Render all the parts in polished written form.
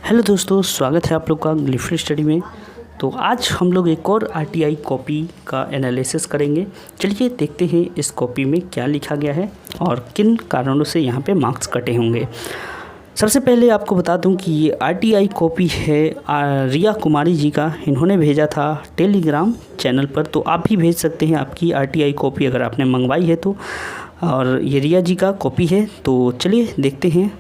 Hello दोस्तों, स्वागत है आप लोग का ग्लिफर स्टडी में। तो आज हम लोग एक और आरटीआई कॉपी का एनालिसिस करेंगे। चलिए देखते हैं इस कॉपी में क्या लिखा गया है और किन कारणों से यहाँ पे मार्क्स कटे होंगे। सबसे पहले आपको बता दूं कि ये आरटीआई कॉपी है रिया कुमारी जी का। इन्होंने भेजा था टेलीग्राम चैनल पर, तो आप भी भेज सकते हैं आपकी आरटीआई कॉपी अगर आपने मंगवाई है तो। और ये रिया जी का कॉपी है। तो चलिए देखते हैं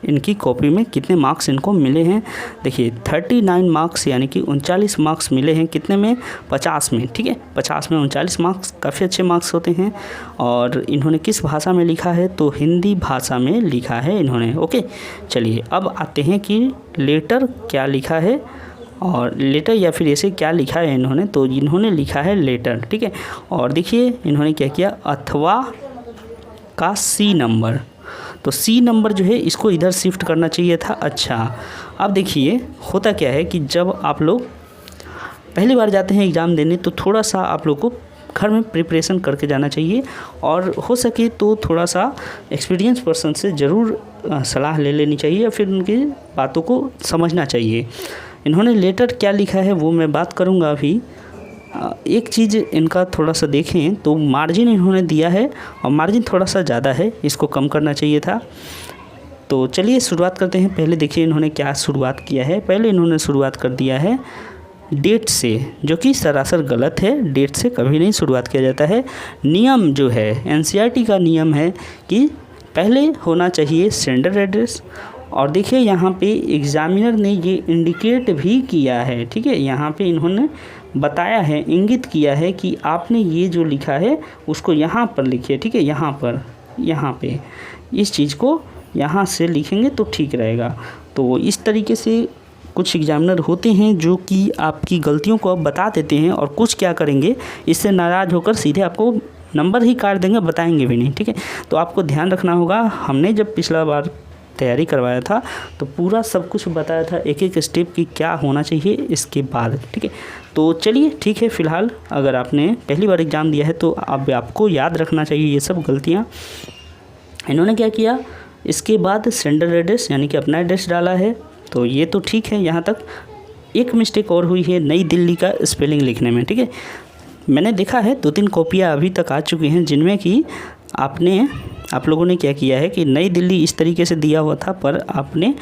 इनकी कॉपी में कितने मार्क्स इनको मिले हैं। देखिए 39 मार्क्स यानी कि 39 मार्क्स मिले हैं। कितने में? 50 में। ठीक है, 50 में 39 मार्क्स काफ़ी अच्छे मार्क्स होते हैं। और इन्होंने किस भाषा में लिखा है? तो हिंदी भाषा में लिखा है इन्होंने। ओके, चलिए अब आते हैं कि लेटर क्या लिखा है और लेटर या फिर ऐसे क्या लिखा है इन्होंने। तो इन्होंने लिखा है लेटर। ठीक है, और देखिए इन्होंने क्या किया, अथवा का सी नंबर। तो सी नंबर जो है इसको इधर शिफ्ट करना चाहिए था। अच्छा, अब देखिए होता क्या है कि जब आप लोग पहली बार जाते हैं एग्ज़ाम देने तो थोड़ा सा आप लोग को घर में प्रिपरेशन करके जाना चाहिए और हो सके तो थोड़ा सा एक्सपीरियंस पर्सन से ज़रूर सलाह ले लेनी चाहिए या फिर उनकी बातों को समझना चाहिए। इन्होंने लेटर क्या लिखा है वो मैं बात करूँगा अभी। एक चीज़ इनका थोड़ा सा देखें तो मार्जिन इन्होंने दिया है और मार्जिन थोड़ा सा ज़्यादा है, इसको कम करना चाहिए था। तो चलिए शुरुआत करते हैं। पहले देखिए इन्होंने क्या शुरुआत किया है। पहले इन्होंने शुरुआत कर दिया है डेट से, जो कि सरासर गलत है। डेट से कभी नहीं शुरुआत किया जाता है। नियम जो है एनसीईआरटी का नियम है कि पहले होना चाहिए सेंडर एड्रेस। और देखिए यहाँ पे एग्ज़ामिनर ने ये इंडिकेट भी किया है। ठीक है, यहाँ पे इन्होंने बताया है, इंगित किया है कि आपने ये जो लिखा है उसको यहाँ पर लिखिए। ठीक है, यहाँ पर, यहाँ पे इस चीज़ को यहाँ से लिखेंगे तो ठीक रहेगा। तो इस तरीके से कुछ एग्जामिनर होते हैं जो कि आपकी गलतियों को बता देते हैं और कुछ क्या करेंगे, इससे नाराज़ होकर सीधे आपको नंबर ही काट देंगे, बताएंगे भी नहीं। ठीक है, तो आपको ध्यान रखना होगा। हमने जब पिछला बार तैयारी करवाया था तो पूरा सब कुछ बताया था, एक एक स्टेप की क्या होना चाहिए इसके बाद। ठीक है, तो चलिए ठीक है। फ़िलहाल अगर आपने पहली बार एग्ज़ाम दिया है तो अब आपको याद रखना चाहिए ये सब गलतियाँ। इन्होंने क्या किया, इसके बाद सेंडर एड्रेस यानी कि अपना एड्रेस डाला है, तो ये तो ठीक है। यहाँ तक एक मिस्टेक और हुई है नई दिल्ली का स्पेलिंग लिखने में। ठीक है, मैंने देखा है 2-3 कॉपियाँ अभी तक आ चुकी हैं जिनमें कि आप लोगों ने क्या किया है कि नई दिल्ली इस तरीके से दिया हुआ था पर आपने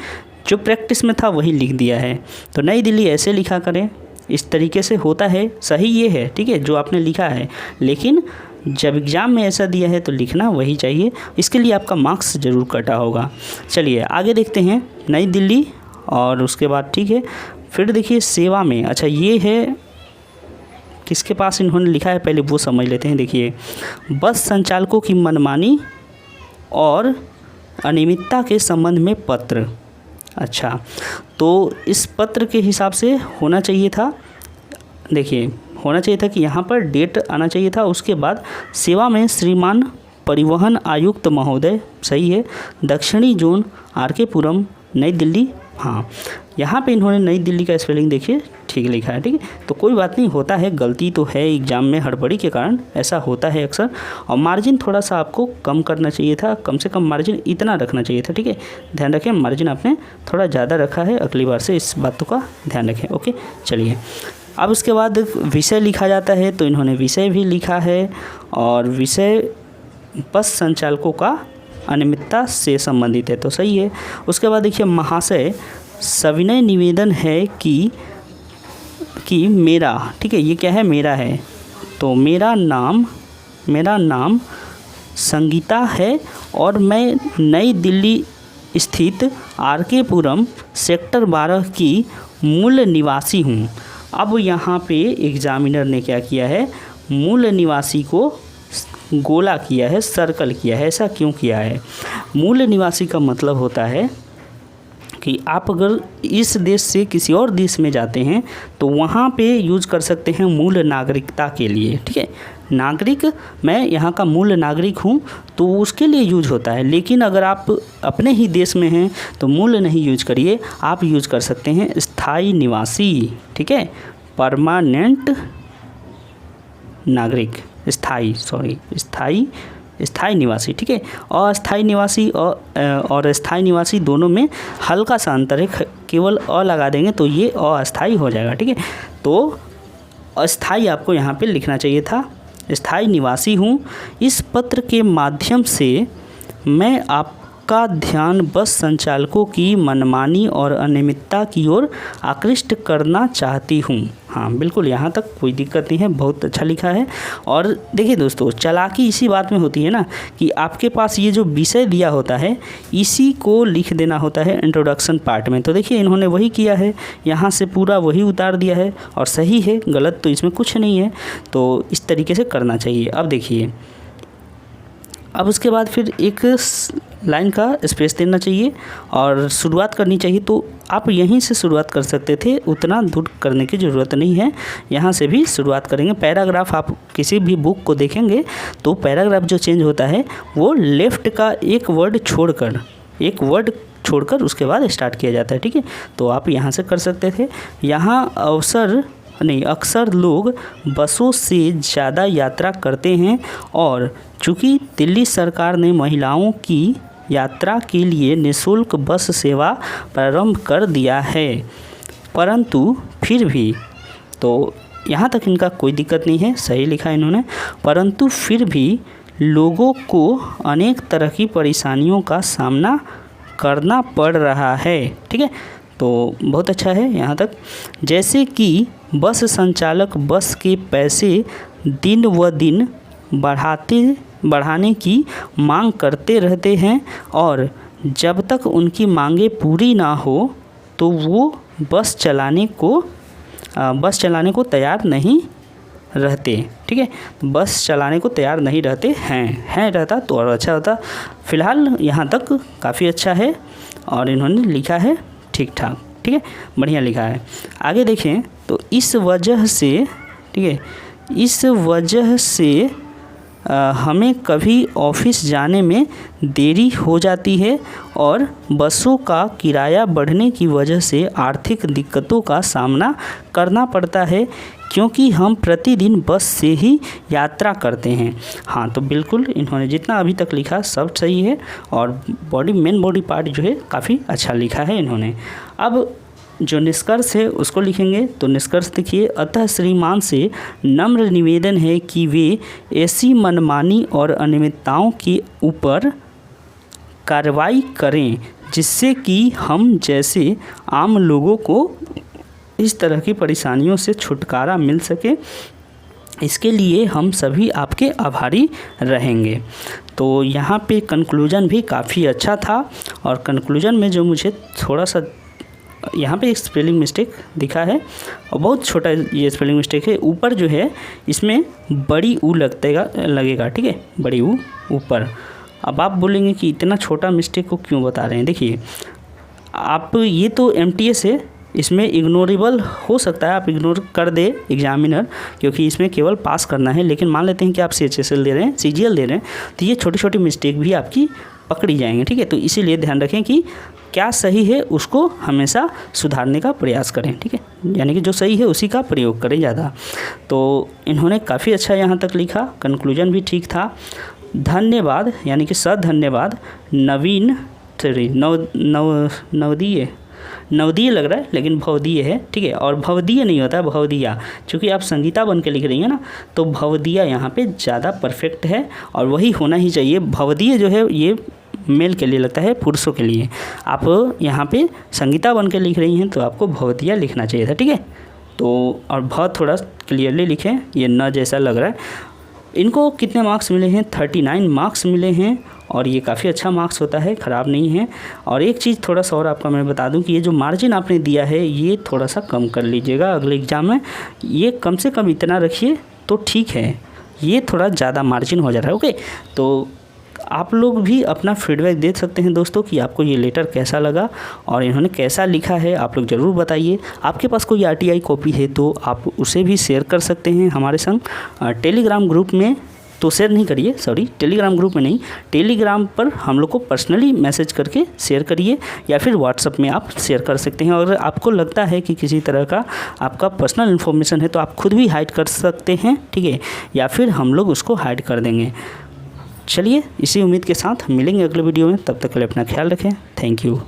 जो प्रैक्टिस में था वही लिख दिया है। तो नई दिल्ली ऐसे लिखा करें, इस तरीके से होता है। सही ये है, ठीक है, जो आपने लिखा है, लेकिन जब एग्ज़ाम में ऐसा दिया है तो लिखना वही चाहिए। इसके लिए आपका मार्क्स ज़रूर कटा होगा। चलिए आगे देखते हैं नई दिल्ली और उसके बाद ठीक है। फिर देखिए सेवा में, अच्छा ये है किसके पास इन्होंने लिखा है पहले वो समझ लेते हैं। देखिए, बस संचालकों की मनमानी और अनियमितता के संबंध में पत्र। अच्छा, तो इस पत्र के हिसाब से होना चाहिए था, देखिए होना चाहिए था कि यहाँ पर डेट आना चाहिए था। उसके बाद सेवा में श्रीमान परिवहन आयुक्त महोदय, सही है, दक्षिणी जोन आरके पुरम नई दिल्ली। हाँ, यहाँ पे इन्होंने नई दिल्ली का स्पेलिंग देखिए ठीक लिखा है। ठीक है, तो कोई बात नहीं, होता है, गलती तो है, एग्ज़ाम में हड़बड़ी के कारण ऐसा होता है अक्सर। और मार्जिन थोड़ा सा आपको कम करना चाहिए था, कम से कम मार्जिन इतना रखना चाहिए था। ठीक है, ध्यान रखें, मार्जिन आपने थोड़ा ज़्यादा रखा है, अगली बार से इस बातों का ध्यान रखें। ओके, चलिए अब उसके बाद विषय लिखा जाता है, तो इन्होंने विषय भी लिखा है और विषय बस संचालकों का अनियमितता से संबंधित है, तो सही है। उसके बाद देखिए महाशय, सविनय निवेदन है कि मेरा, ठीक है, ये क्या है, मेरा है, तो मेरा नाम संगीता है और मैं नई दिल्ली स्थित आरके पुरम सेक्टर 12 की मूल निवासी हूँ। अब यहाँ पे एग्ज़ामिनर ने क्या किया है, मूल निवासी को गोला किया है, सर्कल किया है। ऐसा क्यों किया है? मूल निवासी का मतलब होता है कि आप अगर इस देश से किसी और देश में जाते हैं तो वहाँ पे यूज़ कर सकते हैं मूल नागरिकता के लिए। ठीक है, नागरिक, मैं यहाँ का मूल नागरिक हूँ, तो उसके लिए यूज होता है। लेकिन अगर आप अपने ही देश में हैं तो मूल नहीं यूज करिए, आप यूज कर सकते हैं स्थायी निवासी। ठीक है, परमानेंट नागरिक, स्थायी स्थायी निवासी, ठीक है। अस्थायी निवासी और स्थायी निवासी दोनों में हल्का सा अंतर है, केवल अ लगा देंगे तो ये अस्थायी हो जाएगा, ठीक है। तो अस्थायी आपको यहाँ पे लिखना चाहिए था। स्थायी निवासी हूँ। इस पत्र के माध्यम से मैं आपका ध्यान बस संचालकों की मनमानी और अनियमितता की ओर आकृष्ट करना चाहती हूँ। हाँ बिल्कुल, यहाँ तक कोई दिक्कत नहीं है, बहुत अच्छा लिखा है। और देखिए दोस्तों, चालाकी इसी बात में होती है ना कि आपके पास ये जो विषय दिया होता है इसी को लिख देना होता है इंट्रोडक्शन पार्ट में। तो देखिए इन्होंने वही किया है, यहाँ से पूरा वही उतार दिया है और सही है, गलत तो इसमें कुछ नहीं है। तो इस तरीके से करना चाहिए। अब देखिए, अब उसके बाद फिर एक लाइन का स्पेस देना चाहिए और शुरुआत करनी चाहिए। तो आप यहीं से शुरुआत कर सकते थे, उतना दूर करने की ज़रूरत नहीं है, यहाँ से भी शुरुआत करेंगे। पैराग्राफ आप किसी भी बुक को देखेंगे तो पैराग्राफ जो चेंज होता है वो लेफ़्ट का एक वर्ड छोड़कर उसके बाद स्टार्ट किया जाता है, ठीक है। तो आप यहाँ से कर सकते थे। यहाँ अक्सर लोग बसों से ज़्यादा यात्रा करते हैं और चूँकि दिल्ली सरकार ने महिलाओं की यात्रा के लिए निःशुल्क बस सेवा प्रारंभ कर दिया है, परंतु फिर भी, तो यहाँ तक इनका कोई दिक्कत नहीं है, सही लिखा है इन्होंने। परंतु फिर भी लोगों को अनेक तरह की परेशानियों का सामना करना पड़ रहा है, ठीक है। तो बहुत अच्छा है यहाँ तक। जैसे कि बस संचालक बस के पैसे दिन व दिन बढ़ाने की मांग करते रहते हैं और जब तक उनकी मांगें पूरी ना हो तो वो बस चलाने को तैयार नहीं रहते, ठीक है। बस चलाने को तैयार नहीं रहते हैं रहता तो और अच्छा होता। फ़िलहाल यहाँ तक काफ़ी अच्छा है और इन्होंने लिखा है ठीक ठाक, ठीक है, बढ़िया लिखा है। आगे देखें तो इस वजह से हमें कभी ऑफिस जाने में देरी हो जाती है और बसों का किराया बढ़ने की वजह से आर्थिक दिक्कतों का सामना करना पड़ता है क्योंकि हम प्रतिदिन बस से ही यात्रा करते हैं। हाँ तो बिल्कुल इन्होंने जितना अभी तक लिखा सब सही है और मेन बॉडी पार्ट जो है काफ़ी अच्छा लिखा है इन्होंने। अब जो निष्कर्ष है उसको लिखेंगे। तो निष्कर्ष देखिए, अतः श्रीमान से नम्र निवेदन है कि वे ऐसी मनमानी और अनियमितताओं के ऊपर कार्रवाई करें जिससे कि हम जैसे आम लोगों को इस तरह की परेशानियों से छुटकारा मिल सके। इसके लिए हम सभी आपके आभारी रहेंगे। तो यहाँ पे कंक्लूजन भी काफ़ी अच्छा था और कंक्लूजन में जो मुझे थोड़ा सा यहाँ पे एक स्पेलिंग मिस्टेक दिखा है और बहुत छोटा ये स्पेलिंग मिस्टेक है। ऊपर जो है इसमें बड़ी ऊ लगेगा, ठीक है, बड़ी ऊ ऊपर। अब आप बोलेंगे कि इतना छोटा मिस्टेक को क्यों बता रहे हैं। देखिए आप ये तो MTS है, इसमें इग्नोरेबल हो सकता है, आप इग्नोर कर दे एग्जामिनर क्योंकि इसमें केवल पास करना है। लेकिन मान लेते हैं कि आप CHSL दे रहे हैं, CGL दे रहे हैं, तो ये छोटी छोटी मिस्टेक भी आपकी पकड़ी जाएंगे, ठीक है। तो इसीलिए ध्यान रखें कि क्या सही है उसको हमेशा सुधारने का प्रयास करें, ठीक है, यानी कि जो सही है उसी का प्रयोग करें ज़्यादा। तो इन्होंने काफ़ी अच्छा यहाँ तक लिखा, कंक्लूजन भी ठीक था। धन्यवाद यानी कि धन्यवाद नवदीय लग रहा है लेकिन भवदीय है, ठीक है। और भवदीय नहीं होता है, भवदिया, चूँकि आप संगीता बन के लिख रही हैं ना तो भवदिया यहाँ पे ज़्यादा परफेक्ट है और वही होना ही चाहिए। भवदीय जो है ये मेल के लिए लगता है, पुरुषों के लिए। आप यहाँ पे संगीता बन के लिख रही हैं तो आपको भवदिया लिखना चाहिए था, ठीक है। तो और बहुत थोड़ा क्लियरली लिखें, ये न जैसा लग रहा है। इनको कितने मार्क्स मिले हैं? 39 मार्क्स मिले हैं और ये काफ़ी अच्छा मार्क्स होता है, ख़राब नहीं है। और एक चीज़ थोड़ा सा और आपका मैं बता दूं कि ये जो मार्जिन आपने दिया है ये थोड़ा सा कम कर लीजिएगा अगले एग्ज़ाम में। ये कम से कम इतना रखिए तो ठीक है, ये थोड़ा ज़्यादा मार्जिन हो जा रहा है, ओके। तो आप लोग भी अपना फीडबैक दे सकते हैं दोस्तों कि आपको ये लेटर कैसा लगा और इन्होंने कैसा लिखा है, आप लोग ज़रूर बताइए। आपके पास कोई RTI कॉपी है तो आप उसे भी शेयर कर सकते हैं हमारे संग। टेलीग्राम ग्रुप में तो शेयर नहीं करिए, सॉरी, टेलीग्राम ग्रुप में नहीं, टेलीग्राम पर हम लोग को पर्सनली मैसेज करके शेयर करिए या फिर व्हाट्सअप में आप शेयर कर सकते हैं। और अगर आपको लगता है कि किसी तरह का आपका पर्सनल इन्फॉर्मेशन है तो आप खुद भी हाइड कर सकते हैं, ठीक है, या फिर हम लोग उसको हाइड कर देंगे। चलिए इसी उम्मीद के साथ मिलेंगे अगले वीडियो में, तब तक के लिए अपना ख्याल रखें। Thank you.